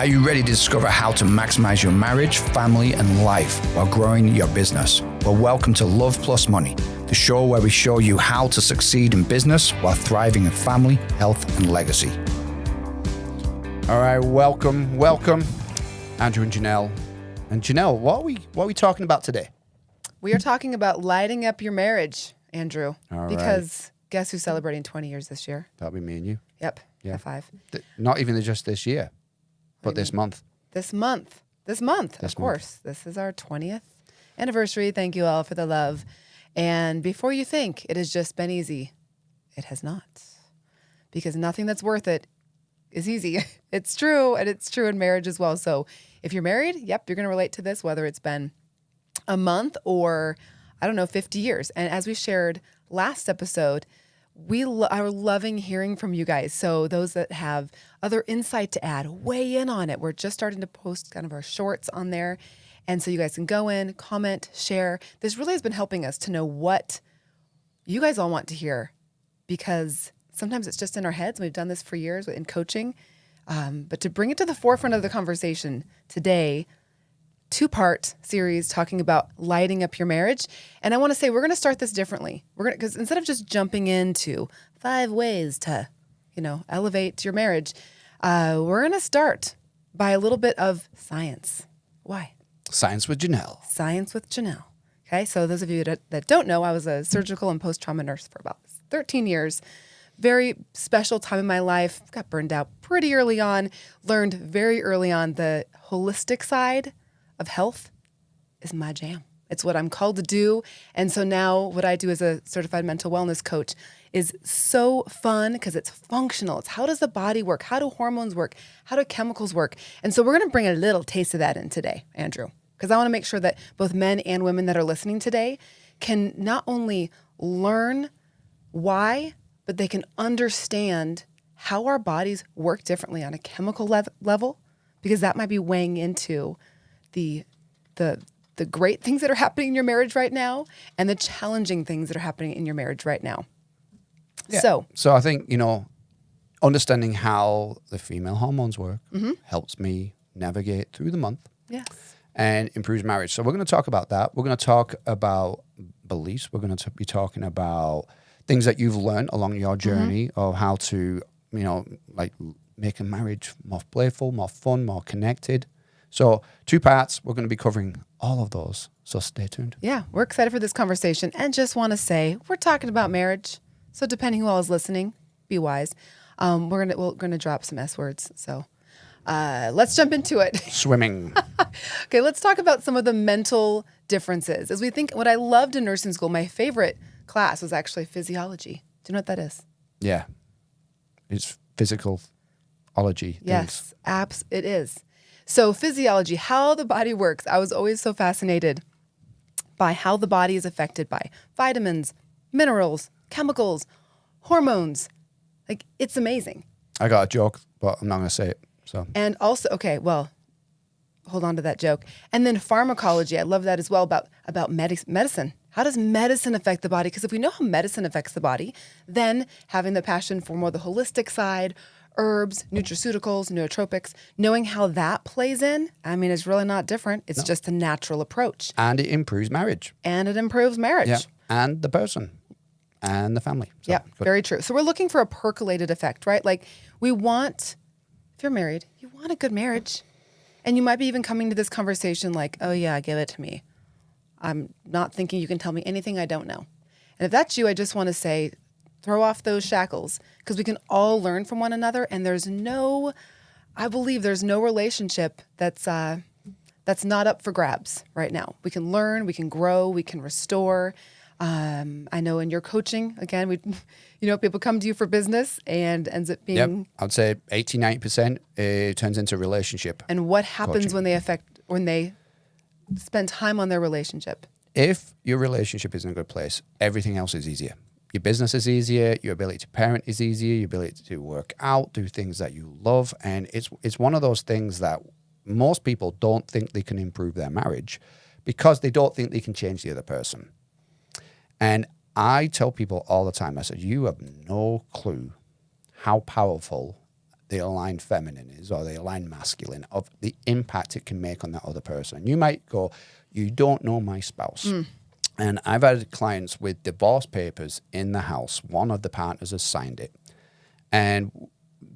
Are you ready to discover how to maximize your marriage, family, and life while growing your business? Well, welcome to Love Plus Money, the show where we show you how to succeed in business while thriving in family, health, and legacy. All right, welcome, Andrew and Janelle. And Janelle, what are we talking about today? We are talking about lighting up your marriage, Andrew. All because guess who's celebrating 20 years this year? That'll be me and you. Yep. Yeah. High five. Not even just this year, but this month. This month, of course. This is our 20th anniversary. Thank you all for the love. And before you think it has just been easy, it has not. Because nothing that's worth it is easy. It's true, and it's true in marriage as well. So if you're married, yep, you're going to relate to this, whether it's been a month or, 50 years. And as we shared last episode, we are loving hearing from you guys. So those that have other insight to add, weigh in on it. We're just starting to post kind of our shorts on there. And so you guys can go in, comment, share. This really has been helping us to know what you guys all want to hear, because sometimes it's just in our heads. We've done this for years in coaching. But to bring it to the forefront of the conversation today, 2-part series talking about lighting up your marriage. And I want to say we're going to start this differently. Because instead of just jumping into 5 ways to, elevate your marriage, we're going to start by a little bit of science. Why? Science with Janelle. Science with Janelle. Okay, so those of you that don't know, I was a surgical and post-trauma nurse for about 13 years. Very special time in my life. Got burned out pretty early on. Learned very early on the holistic side of health is my jam. It's what I'm called to do. And so now what I do as a certified mental wellness coach is so fun because it's functional. It's how does the body work? How do hormones work? How do chemicals work? And so we're going to bring a little taste of that in today, Andrew, because I want to make sure that both men and women that are listening today can not only learn why, but they can understand how our bodies work differently on a chemical level, because that might be weighing into the great things that are happening in your marriage right now and the challenging things that are happening in your marriage right now. Yeah. So I think, understanding how the female hormones work helps me navigate through the month. Yes. And improves marriage. So we're going to talk about that. We're going to talk about beliefs. We're going to be talking about things that you've learned along your journey of how to, make a marriage more playful, more fun, more connected. So 2 parts, we're going to be covering all of those. So stay tuned. Yeah, we're excited for this conversation and just want to say we're talking about marriage. So depending who all is listening, be wise. We're gonna drop some S words. So let's jump into it. Swimming. Okay, let's talk about some of the mental differences. As we think, what I loved in nursing school, my favorite class was actually physiology. Do you know what that is? Yeah. It's physicalology. Yes, it is. So physiology, how the body works. I was always so fascinated by how the body is affected by vitamins, minerals, chemicals, hormones. Like, it's amazing. I got a joke, but I'm not going to say it. So. And also, okay, well, hold on to that joke. And then pharmacology, I love that as well, about medicine. How does medicine affect the body? Because if we know how medicine affects the body, then having the passion for more the holistic side, herbs, nutraceuticals, nootropics, knowing how that plays in, it's really not different. It's just a natural approach. And it improves marriage. And it improves marriage. Yeah. And the person. And the family. So, yeah, very true. So we're looking for a percolated effect, right? Like, if you're married, you want a good marriage. And you might be even coming to this conversation like, oh yeah, give it to me. I'm not thinking you can tell me anything I don't know. And if that's you, I just want to say, throw off those shackles, because we can all learn from one another. And I believe there's no relationship that's not up for grabs right now. We can learn, we can grow, we can restore. I know in your coaching, again, people come to you for business and ends up being... Yep. I'd say 80-90% it turns into relationship. And what happens coaching. when they spend time on their relationship? If your relationship is in a good place, everything else is easier. Your business is easier, your ability to parent is easier, your ability to work out, do things that you love. And it's one of those things that most people don't think they can improve their marriage because they don't think they can change the other person. And I tell people all the time, I said, you have no clue how powerful the aligned feminine is or the aligned masculine, of the impact it can make on that other person. You might go, you don't know my spouse. And I've had clients with divorce papers in the house. One of the partners has signed it. And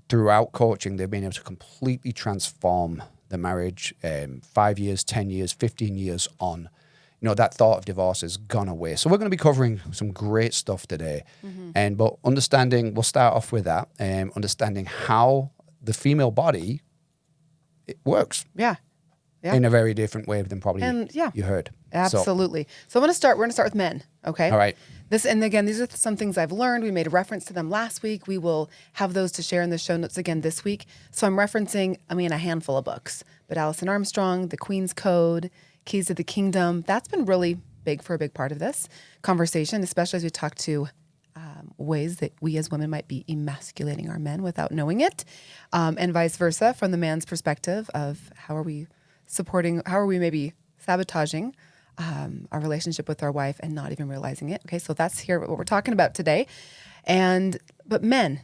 throughout coaching, they've been able to completely transform the marriage 5 years, 10 years, 15 years on. That thought of divorce has gone away. So we're going to be covering some great stuff today. But understanding, we'll start off with that, understanding how the female body it works. Yeah. In a very different way than probably you heard. Absolutely. So we're going to start with men. Okay. All right. And again, these are some things I've learned. We made a reference to them last week. We will have those to share in the show notes again this week. So I'm referencing, a handful of books, but Alison Armstrong, The Queen's Code, Keys to the Kingdom. That's been really big for a big part of this conversation, especially as we talk to ways that we as women might be emasculating our men without knowing it, and vice versa from the man's perspective of how are we maybe sabotaging our relationship with our wife and not even realizing it. Okay, so that's what we're talking about today. But men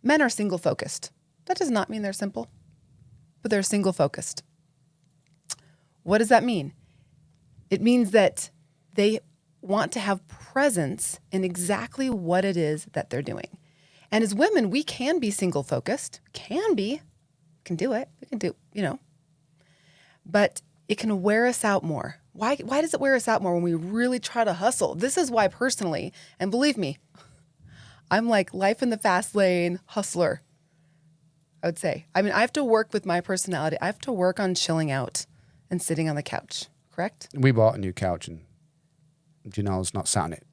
are single focused. That does not mean they're simple, but they're single focused. What does that mean? It means that they want to have presence in exactly what it is that they're doing. And as women, we can be single focused. Can do it. We can do, but it can wear us out more. Why does it wear us out more when we really try to hustle? This is why personally, and believe me, I'm like life in the fast lane hustler, I would say. I have to work with my personality. I have to work on chilling out and sitting on the couch, correct? We bought a new couch and Janelle's not sat on it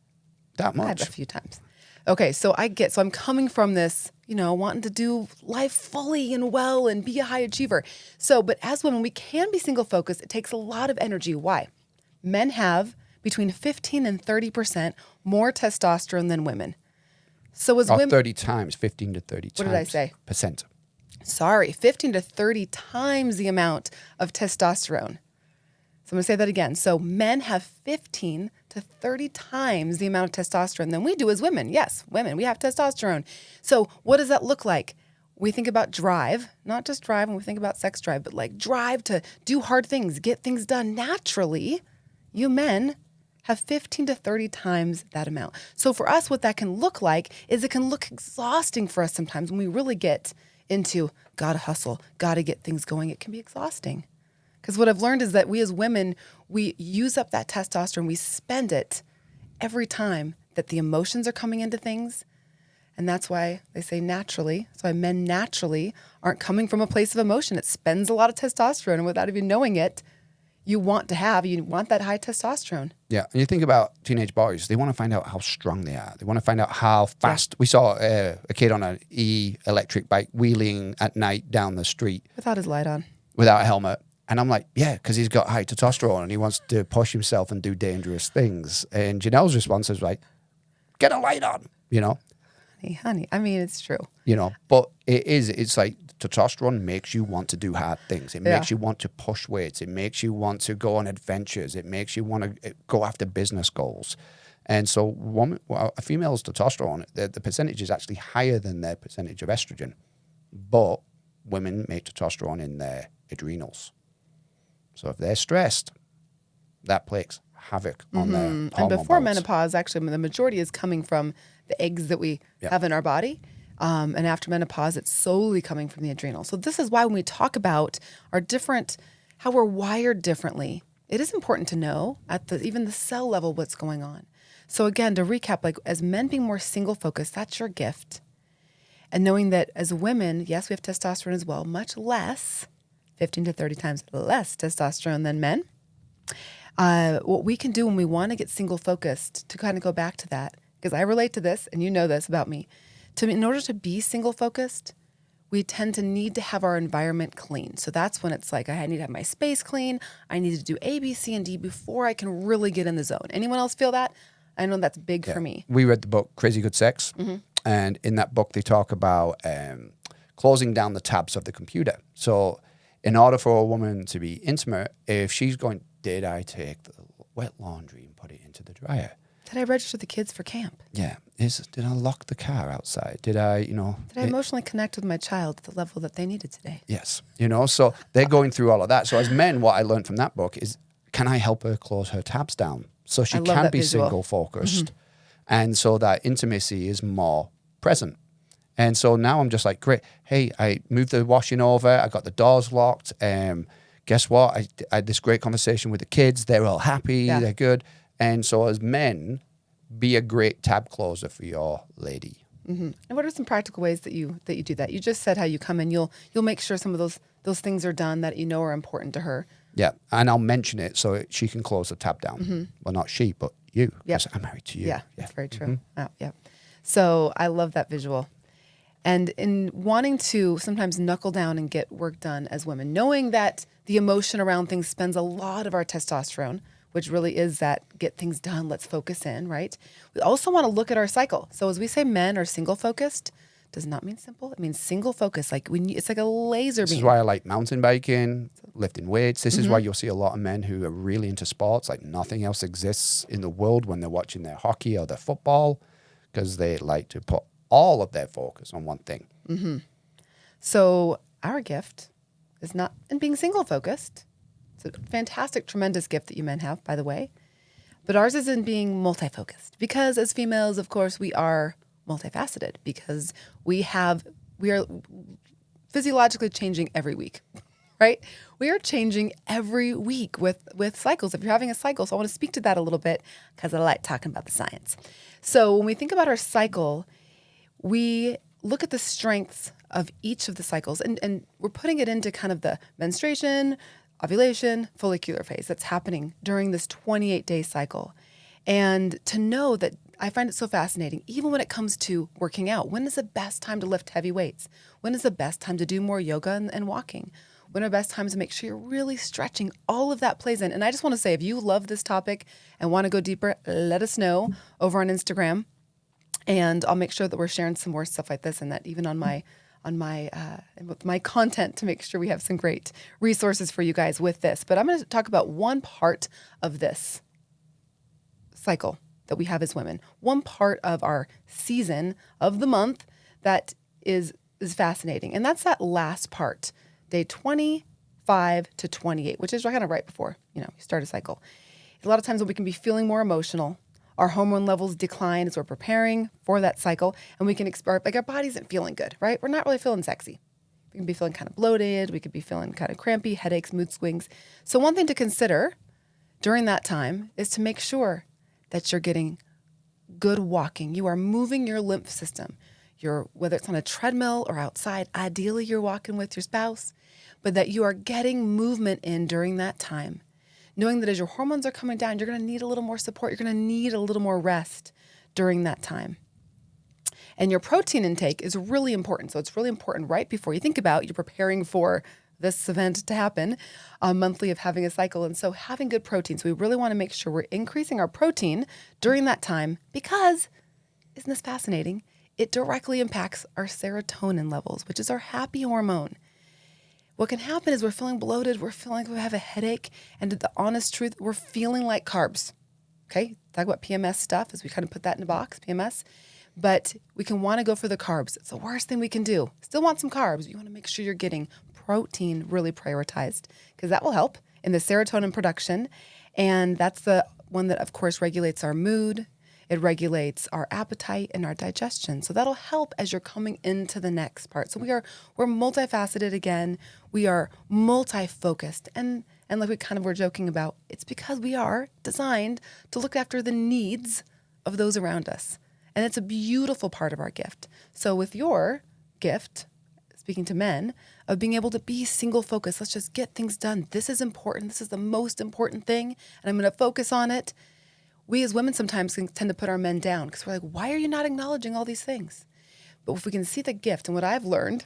that much. I had a few times. Okay, so I'm coming from this, wanting to do life fully and well and be a high achiever. But as women, we can be single focused. It takes a lot of energy. Why? Men have between 15 and 30% more testosterone than women. So as women, 30 times, 15 to 30 times. What did I say? Percent. Sorry, 15 to 30 times the amount of testosterone. So I'm going to say that again. So men have 15 to 30 times the amount of testosterone than we do as women. Yes, women, we have testosterone. So what does that look like? We think about drive, not just drive when we think about sex drive, but like drive to do hard things, get things done naturally. You men have 15 to 30 times that amount. So for us, what that can look like is it can look exhausting for us sometimes when we really get into gotta hustle, gotta get things going. It can be exhausting. Because what I've learned is that we as women, we use up that testosterone, we spend it every time that the emotions are coming into things. And that's why they say naturally, that's why men naturally aren't coming from a place of emotion. It spends a lot of testosterone, and without even knowing it, you want that high testosterone. Yeah, and you think about teenage boys, they want to find out how strong they are. They want to find out how fast. Yeah. We saw a kid on an electric bike wheeling at night down the street. Without his light on. Without a helmet. And I'm like, yeah, because he's got high testosterone and he wants to push himself and do dangerous things. And Janelle's response is like, get a light on, Honey, it's true. But it's like testosterone makes you want to do hard things. It makes you want to push weights. It makes you want to go on adventures. It makes you want to go after business goals. And so a female's testosterone, the percentage is actually higher than their percentage of estrogen. But women make testosterone in their adrenals. So if they're stressed, that plays havoc on their hormone And before balance. menopause, actually, the majority is coming from the eggs that we have in our body. And after menopause, it's solely coming from the adrenal. So this is why when we talk about how we're wired differently, it is important to know at even the cell level what's going on. So again, to recap, like as men being more single focused, that's your gift. And knowing that as women, yes, we have testosterone as well, much less, 15 to 30 times less testosterone than men. What we can do when we want to get single focused, to kind of go back to that, because I relate to this and you know this about me, in order to be single focused, we tend to need to have our environment clean. So that's when it's like, I need to have my space clean. I need to do A, B, C, and D before I can really get in the zone. Anyone else feel that? I know that's big for me. We read the book Crazy Good Sex. Mm-hmm. And in that book, they talk about closing down the tabs of the computer. So in order for a woman to be intimate, if she's going, did I take the wet laundry and put it into the dryer? Did I register the kids for camp? Yeah. Did I lock the car outside? Did I, Did I emotionally connect with my child at the level that they needed today? Yes. So they're going through all of that. So as men, what I learned from that book is, can I help her close her tabs down so she can be single focused? And so that intimacy is more present. And so now I'm just like, great. Hey, I moved the washing over. I got the doors locked. Guess what? I had this great conversation with the kids. They're all happy. Yeah. They're good. And so as men, be a great tab closer for your lady. Mm-hmm. And what are some practical ways that you do that? You just said how you come in. You'll make sure some of those things are done that are important to her. Yeah, and I'll mention it so she can close the tab down. Mm-hmm. Well, not she, but you. Yes, I'm married to you. Yeah, that's very true. Mm-hmm. Oh, yeah. So I love that visual. And in wanting to sometimes knuckle down and get work done as women, knowing that the emotion around things spends a lot of our testosterone, which really is that get things done, let's focus in, right? We also want to look at our cycle. So as we say men are single focused, does not mean simple. It means single focus. It's like a laser beam. This is why I like mountain biking, lifting weights. This is why you'll see a lot of men who are really into sports. Like nothing else exists in the world when they're watching their hockey or their football, because they like to put all of their focus on one thing. Mm-hmm. So our gift is not in being single focused. It's a fantastic, tremendous gift that you men have, by the way. But ours is in being multi-focused. Because as females, of course, we are multifaceted, because we are physiologically changing every week, right? We are changing every week with cycles. If you're having a cycle, so I want to speak to that a little bit because I like talking about the science. So when we think about our cycle, we look at the strengths of each of the cycles, and we're putting it into kind of the menstruation, ovulation, follicular phase that's happening during this 28-day cycle. And to know that, I find it so fascinating, even when it comes to working out. When is the best time to lift heavy weights? When is the best time to do more yoga and walking? When are the best times to make sure you're really stretching? All of that plays in. And I just want to say, if you love this topic and want to go deeper, let us know over on Instagram. And I'll make sure that we're sharing some more stuff like this, and that even on my content, to make sure we have some great resources for you guys with this. But I'm going to talk about one part of this cycle that we have as women, one part of our season of the month that is fascinating. And that's that last part, day 25 to 28, which is kind of right before, you start a cycle. A lot of times when we can be feeling more emotional, our hormone levels decline as we're preparing for that cycle, and we can our body isn't feeling good, right? We're not really feeling sexy. We can be feeling kind of bloated. We could be feeling kind of crampy, headaches, mood swings. So one thing to consider during that time is to make sure that you're getting good walking. You are moving your lymph system. Whether it's on a treadmill or outside, ideally you're walking with your spouse, but that you are getting movement in during that time. Knowing that as your hormones are coming down, you're going to need a little more support. You're going to need a little more rest during that time. And your protein intake is really important. So it's really important right before you think about you're preparing for this event to happen, monthly of having a cycle. And so having good protein. So we really want to make sure we're increasing our protein during that time, because, isn't this fascinating? It directly impacts our serotonin levels, which is our happy hormone. What can happen is we're feeling bloated, we're feeling like we have a headache, and the honest truth, we're feeling like carbs. Okay, talk about PMS stuff as we kind of put that in a box, PMS. But we can want to go for the carbs. It's the worst thing we can do. Still want some carbs, but you want to make sure you're getting protein really prioritized, because that will help in the serotonin production. And that's the one that, of course, regulates our mood. It regulates our appetite and our digestion. So that'll help as you're coming into the next part. So we're multifaceted again. We are multi-focused. And like we kind of were joking about, it's because we are designed to look after the needs of those around us. And it's a beautiful part of our gift. So with your gift, speaking to men, of being able to be single focused, let's just get things done. This is important. This is the most important thing. And I'm going to focus on it. We as women sometimes can tend to put our men down because we're like, why are you not acknowledging all these things? But if we can see the gift, and what I've learned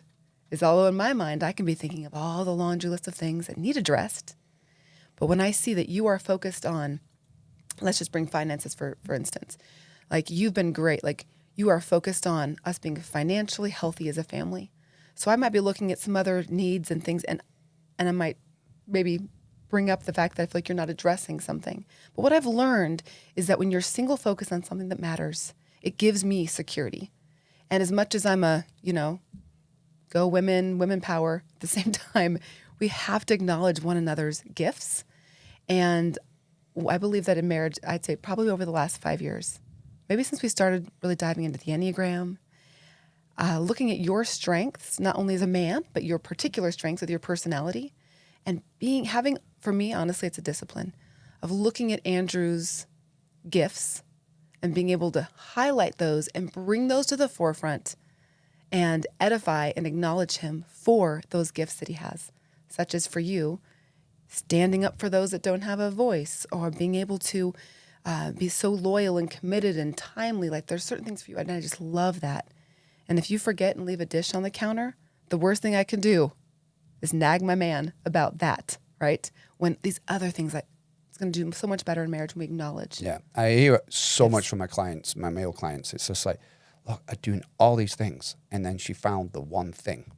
is, although in my mind I can be thinking of all the laundry list of things that need addressed, but when I see that you are focused on, let's just bring finances for instance, like you've been great, like you are focused on us being financially healthy as a family. So I might be looking at some other needs and things, and I might maybe bring up the fact that I feel like you're not addressing something. But what I've learned is that when you're single focused on something that matters, it gives me security. And as much as I'm a, go women power, at the same time, we have to acknowledge one another's gifts. And I believe that in marriage, I'd say probably over the last 5 years, maybe since we started really diving into the Enneagram, looking at your strengths, not only as a man, but your particular strengths with your personality, and having, for me, honestly, it's a discipline of looking at Andrew's gifts and being able to highlight those and bring those to the forefront and edify and acknowledge him for those gifts that he has, such as for you, standing up for those that don't have a voice, or being able to be so loyal and committed and timely. Like, there's certain things for you, and I just love that. And if you forget and leave a dish on the counter, the worst thing I can do is nag my man about that, right? When these other things, like, it's going to do so much better in marriage when we acknowledge. Yeah, I hear it so much from my clients, my male clients. It's just like, look, I'm doing all these things, and then she found the one thing,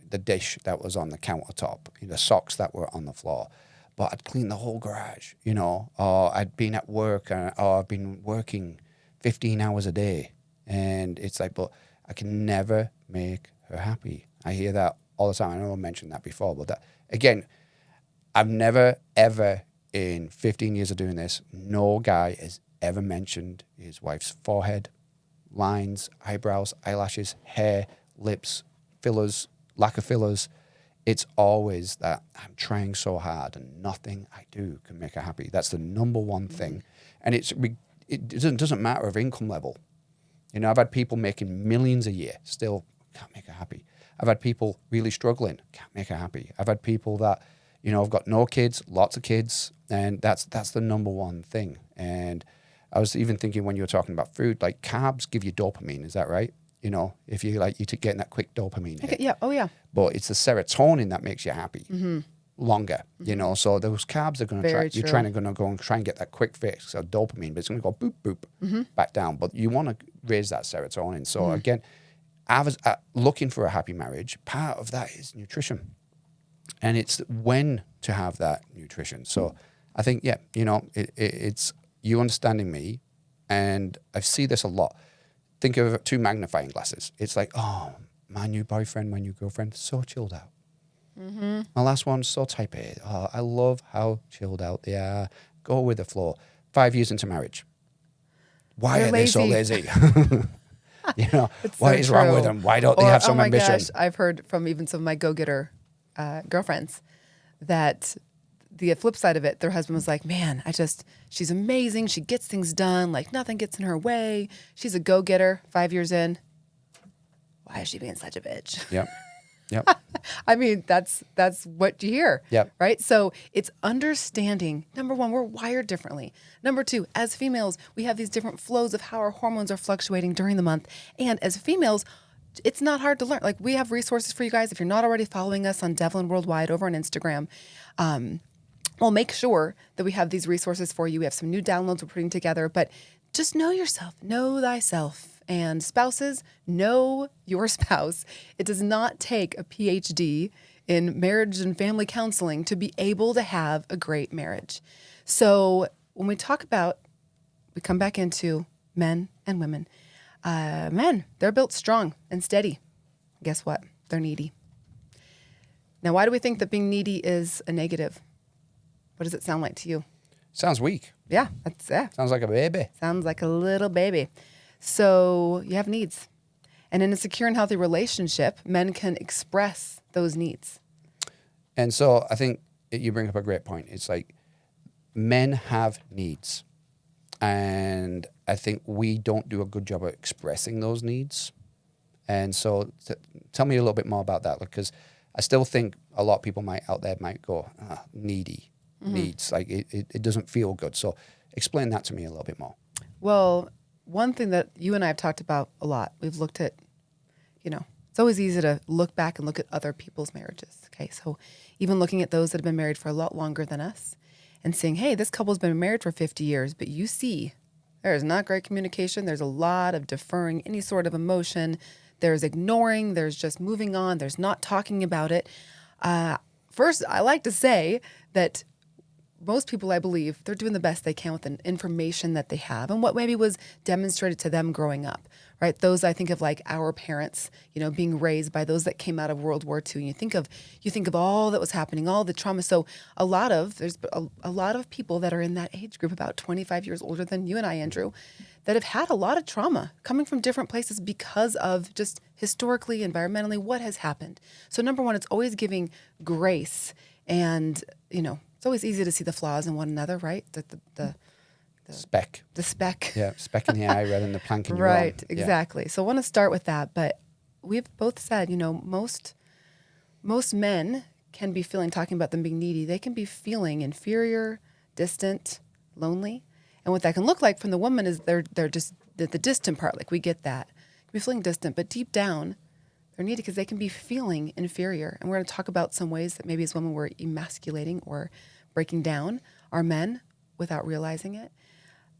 the dish that was on the countertop, the socks that were on the floor. But I'd cleaned the whole garage, or I'd been at work, or I've been working 15 hours a day. And it's like, but I can never make her happy. I hear that all the time. I know I mentioned that before, but that, again, I've never, ever, in 15 years of doing this, no guy has ever mentioned his wife's forehead, lines, eyebrows, eyelashes, hair, lips, fillers, lack of fillers. It's always that I'm trying so hard and nothing I do can make her happy. That's the number one thing. And it doesn't matter of income level. I've had people making millions a year, still can't make her happy. I've had people really struggling, can't make her happy. I've had people that, have got no kids, lots of kids, and that's the number one thing. And I was even thinking when you were talking about food, like carbs give you dopamine, is that right? If you getting that quick dopamine hit. Okay, yeah, oh yeah. But it's the serotonin that makes you happy longer, So those carbs are going to you're trying to go and try and get that quick fix of dopamine, but it's going to go boop, boop, back down. But you want to raise that serotonin. So again, I was looking for a happy marriage. Part of that is nutrition. And it's when to have that nutrition. So I think, it's you understanding me, and I see this a lot. Think of 2 magnifying glasses. It's like, oh, my new boyfriend, my new girlfriend, so chilled out. My last one's so type A. Oh, I love how chilled out they are. Go with the flow. 5 years into marriage. Why are they so lazy? What is wrong with them? Why don't they have some ambition? Gosh, I've heard from even some of my go-getter girlfriends that the flip side of it, their husband was like, man, she's amazing. She gets things done. Like, nothing gets in her way. She's a go-getter. 5 years in. Why is she being such a bitch? Yep. I mean, that's what you hear. Yep. Right? So it's understanding, number one, we're wired differently. Number two, as females, we have these different flows of how our hormones are fluctuating during the month. And as females, it's not hard to learn. Like, we have resources for you guys. If you're not already following us on Devlin Worldwide over on Instagram, we'll make sure that we have these resources for you. We have some new downloads we're putting together, but just know yourself, know thyself. And spouses, know your spouse. It does not take a PhD in marriage and family counseling to be able to have a great marriage. So when we talk about, we come back into men and women. Men, they're built strong and steady. Guess what? They're needy. Now, why do we think that being needy is a negative? What does it sound like to you? Sounds weak. Yeah. Sounds like a baby. Sounds like a little baby. So you have needs. And in a secure and healthy relationship, men can express those needs. And so I think you bring up a great point. It's like men have needs. And I think we don't do a good job of expressing those needs. And so tell me a little bit more about that, because I still think a lot of people out there might go, needy, needs. Like it doesn't feel good. So explain that to me a little bit more. Well, one thing that you and I have talked about a lot, we've looked at, it's always easy to look back and look at other people's marriages. Okay, so even looking at those that have been married for a lot longer than us and saying, hey, this couple's been married for 50 years, but you see there's not great communication. There's a lot of deferring any sort of emotion. There's ignoring. There's just moving on. There's not talking about it. First, I like to say that most people, I believe, they're doing the best they can with the information that they have and what maybe was demonstrated to them growing up, right? Those I think of like our parents, being raised by those that came out of World War II. And you think of all that was happening, all the trauma. So there's a lot of people that are in that age group, about 25 years older than you and I, Andrew, that have had a lot of trauma coming from different places because of just historically, environmentally, what has happened. So number one, it's always giving grace, and it's always easy to see the flaws in one another, right? The speck. The speck. Yeah, speck in the eye rather than the plank in your Right, own. exactly. So I want to start with that, but we've both said, most men can be talking about them being needy, they can be feeling inferior, distant, lonely. And what that can look like from the woman is they're just the distant part, like we get that. They can be feeling distant, but deep down, they're needy because they can be feeling inferior. And we're going to talk about some ways that maybe as women we're emasculating or breaking down our men without realizing it.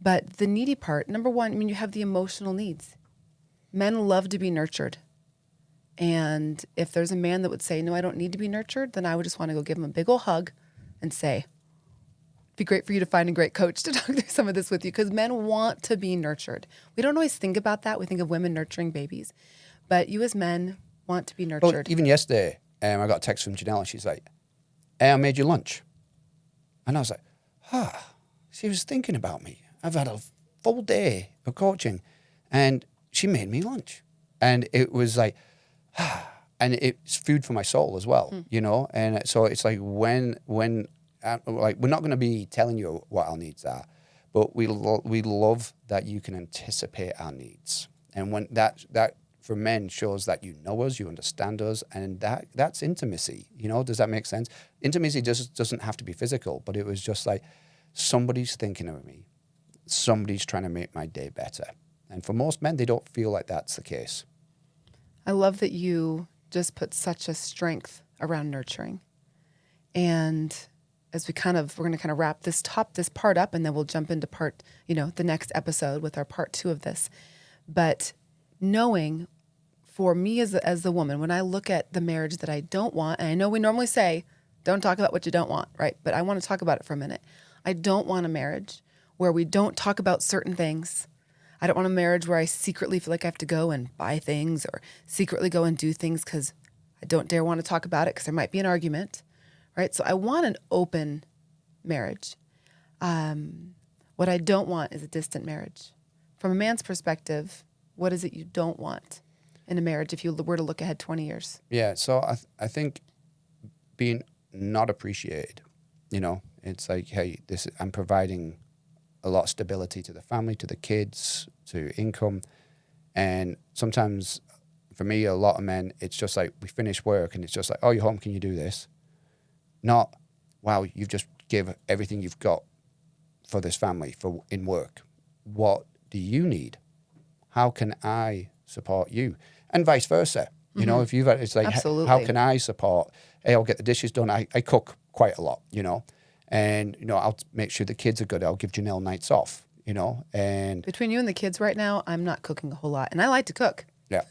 But the needy part, number one, you have the emotional needs. Men love to be nurtured. And if there's a man that would say, no, I don't need to be nurtured, then I would just want to go give him a big old hug and say, it'd be great for you to find a great coach to talk through some of this with you, because men want to be nurtured. We don't always think about that. We think of women nurturing babies. But you as men want to be nurtured. Well, even yesterday, I got a text from Janelle, and she's like, hey, I made you lunch. And I was like, she was thinking about me. I've had a full day of coaching, and she made me lunch. And it was like, and it's food for my soul as well, And so it's like when we're not going to be telling you what our needs are, but we love that you can anticipate our needs. And when that for men shows that you know us, you understand us, and that's intimacy. Does that make sense? Intimacy doesn't have to be physical, but it was just like somebody's thinking of me. Somebody's trying to make my day better. And for most men, they don't feel like that's the case. I love that you just put such a strength around nurturing. And as we're going to kind of wrap this part up, and then we'll jump into the next episode with our part 2 of this. But knowing for me as the woman, when I look at the marriage that I don't want, and I know we normally say, don't talk about what you don't want, right? But I want to talk about it for a minute. I don't want a marriage where we don't talk about certain things. I don't want a marriage where I secretly feel like I have to go and buy things or secretly go and do things because I don't dare want to talk about it because there might be an argument, right? So I want an open marriage. What I don't want is a distant marriage. From a man's perspective, what is it you don't want in a marriage if you were to look ahead 20 years? Yeah, so I think being not appreciated, it's like, hey, I'm providing a lot of stability to the family, to the kids, to income. And sometimes for me, a lot of men, it's just like we finish work and it's just like, oh, you're home, can you do this? Not, wow, you've just give everything you've got for this family in work. What do you need? How can I support you? And vice versa. If you've it's like, Absolutely. How can I support? Hey, I'll get the dishes done. I cook quite a lot, And, I'll make sure the kids are good. I'll give Janelle nights off, and... Between you and the kids right now, I'm not cooking a whole lot. And I like to cook. Yeah.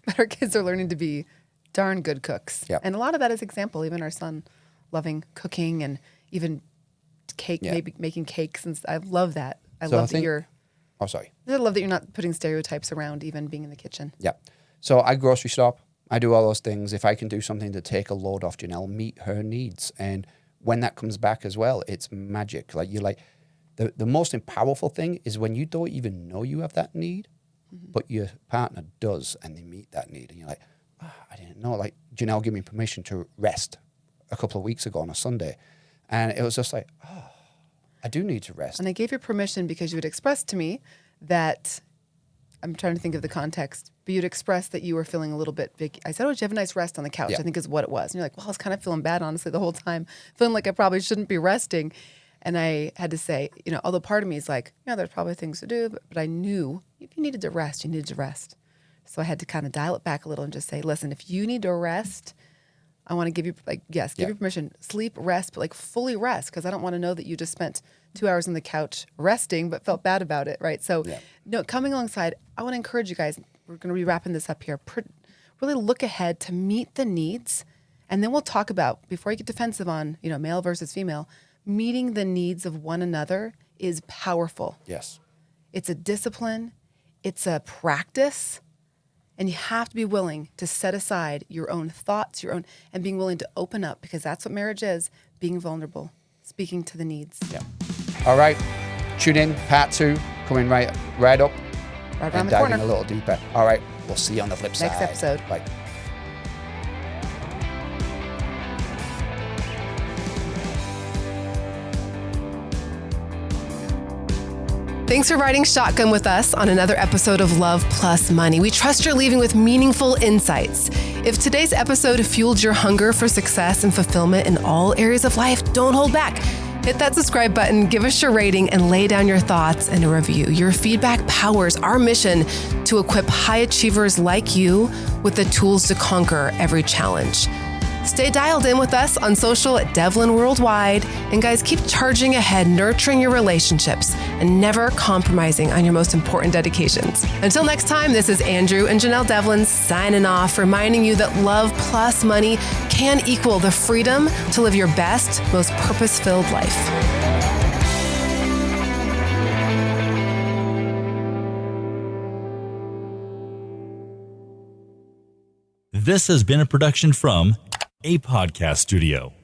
But our kids are learning to be darn good cooks. Yeah. And a lot of that is example. Even our son loving cooking and even cake, maybe making cakes. And I love that. I love that you're not putting stereotypes around even being in the kitchen. Yeah. So I grocery shop. I do all those things. If I can do something to take a load off Janelle, meet her needs. And when that comes back as well, it's magic. Like the most powerful thing is when you don't even know you have that need, but your partner does, and they meet that need. And you're like, I didn't know. Like Janelle gave me permission to rest a couple of weeks ago on a Sunday. And it was just like, I do need to rest. And I gave you permission because you had expressed to me that, I'm trying to think of the context, but you'd expressed that you were feeling a little bit big. I said, did you have a nice rest on the couch? I think is what it was. And you're like, well, I was kind of feeling bad, honestly, the whole time, feeling like I probably shouldn't be resting. And I had to say, although part of me is like, there's probably things to do, but I knew if you needed to rest, you needed to rest. So I had to kind of dial it back a little and just say, listen, if you need to rest, I want to give you, give you permission, sleep, rest, but fully rest, because I don't want to know that you just spent 2 hours on the couch resting, but felt bad about it, right? So, coming alongside, I want to encourage you guys, we're going to be wrapping this up here, really look ahead to meet the needs, and then we'll talk about, before you get defensive on, male versus female, meeting the needs of one another is powerful. Yes. It's a discipline. It's a practice. And you have to be willing to set aside your own thoughts, and being willing to open up, because that's what marriage is, being vulnerable, speaking to the needs. Yeah. All right. Tune in, part 2, coming right up. Right around and the diving corner. a little deeper. All right. We'll see you on the flip side. Next episode. Bye. Thanks for riding shotgun with us on another episode of Love Plus Money. We trust you're leaving with meaningful insights. If today's episode fueled your hunger for success and fulfillment in all areas of life, don't hold back. Hit that subscribe button, give us your rating, and lay down your thoughts and a review. Your feedback powers our mission to equip high achievers like you with the tools to conquer every challenge. Stay dialed in with us on social at Devlin Worldwide. And guys, keep charging ahead, nurturing your relationships, and never compromising on your most important dedications. Until next time, this is Andrew and Janelle Devlin signing off, reminding you that love plus money can equal the freedom to live your best, most purpose-filled life. This has been a production from a podcast studio.